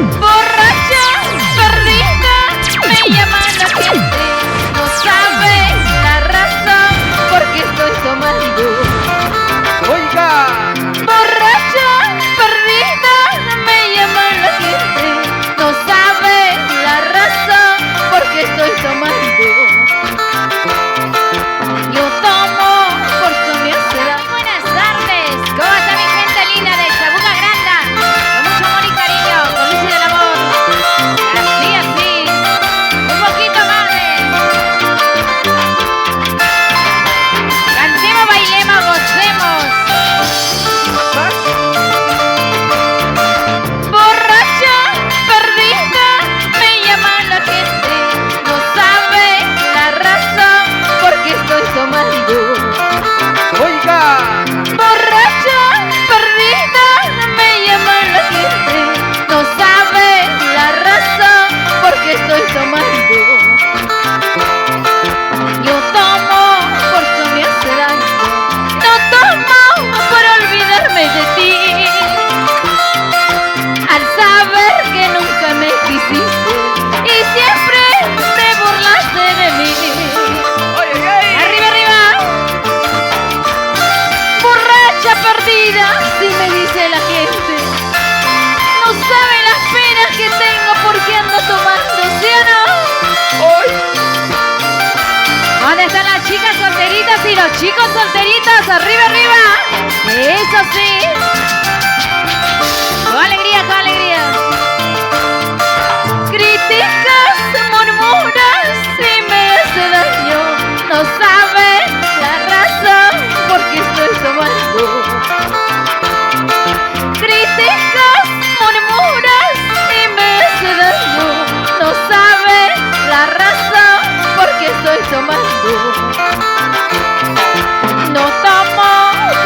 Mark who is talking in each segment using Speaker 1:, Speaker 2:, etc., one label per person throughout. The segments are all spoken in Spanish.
Speaker 1: Borracha, perdida, me llama la gente. No sabe la razón por qué estoy tomando.
Speaker 2: Oiga,
Speaker 1: Borracha, perdida, me llama la gente. No sabe la razón por qué estoy tomando. Yo tomo porque me hace daño. Buenas tardes, ¿cómo está mi gente linda de Chabuca Granda? Con mucho amor y cariño, con luz y del amor. Así, así, un poquito más de... Cantemos, bailemos, gocemos. Borracha, perdida, me llama la gente. No sabe la razón por qué estoy tomando.
Speaker 2: oiga,
Speaker 1: Borracha, perdida, me llama la gente. No sabe la razón por qué estoy tomando. Yo tomo porque me hace daño. No tomo por olvidarme de ti. Al saber que nunca me quisiste y siempre te burlaste de mí. Arriba, arriba. Borracha perdida, si me dice la gente. No sabe las penas que tengo porque ando tomando, ¿sí o no?
Speaker 2: hoy,
Speaker 1: ¿Dónde están las chicas solteritas y los chicos solteritos? Arriba, arriba. Eso sí. Con alegría, con alegría. Criticas, murmuras y me hace daño. No sabe la razón por qué estoy tomando. Criticas, murmuras y me hace daño. No sabe la razón por qué estoy tomando. No tomo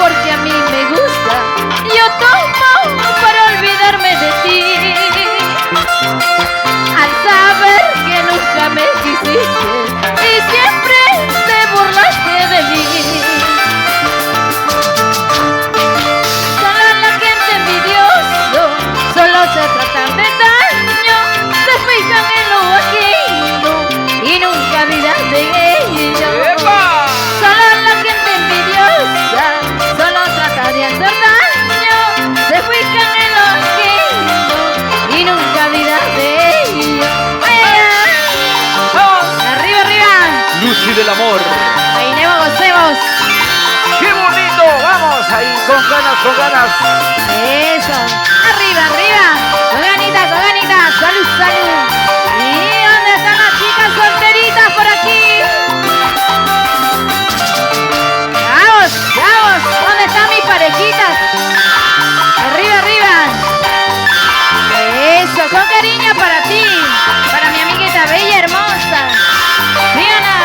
Speaker 1: porque a mí me gusta. Yo tomo para olvidarme de ti. Al saber que nunca me quisiste y siempre te burlaste de mí. Solo la gente envidioso, solo se tratan de daño. Se fijan en lo ajeno y nunca miran de ello.
Speaker 2: ¡epa!
Speaker 1: Solo la gente envidiosa, solo trata de hacer daño. Se fijan en lo ajeno y nunca miran de ello. Arriba, arriba.
Speaker 2: Luz y del amor.
Speaker 1: Bailemos, gocemos.
Speaker 2: ¡Qué bonito! Vamos ahí, con ganas, con ganas.
Speaker 1: Eso. Arriba, arriba. Con ganitas, con ganitas. Salud, salud. ¿Y dónde están las chicas solteritas por aquí? Vamos, vamos. ¿Dónde están mis parejitas? Arriba, arriba. Eso, con cariño para ti. Para mi amiguita bella, hermosa. ¿Sí o no?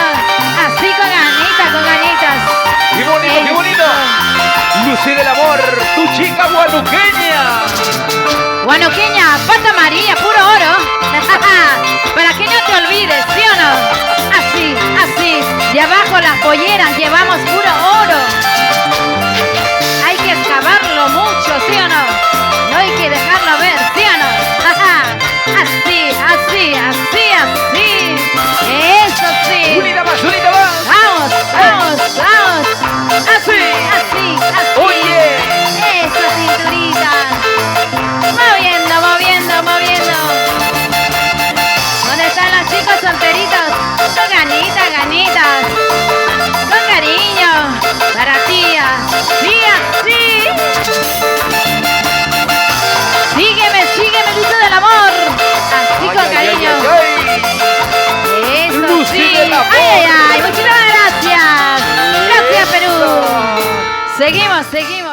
Speaker 1: Así con ganitas, con ganitas.
Speaker 2: ¡Qué bonito, qué bonito! Luz y del amor, tu chica guanuqueña.
Speaker 1: Guanuqueña, pata amarilla, puro oro. Para que no te olvides, ¿sí o no? Así, así. De abajo las polleras llevamos puro oro. Hay que excavarlo mucho, ¿sí o no? No hay que dejarlo ver, ¿sí o no? Así, así, así, así. Eso sí.
Speaker 2: Unida más, unida más.
Speaker 1: Vamos, vamos, vamos. Así, así, así.
Speaker 2: Oye.
Speaker 1: Eso, cinturita. Moviendo, moviendo, moviendo. ¿Dónde están los chicos solteritos? Con ganitas, ganitas. Con cariño. Para ti, así, así. Sígueme, sígueme, luz del amor. Así con cariño. Eso
Speaker 2: Luz y
Speaker 1: sí.
Speaker 2: del amor.
Speaker 1: Ay, ay, ay. Muchísimas gracias. Gracias, Perú. Seguimos, seguimos.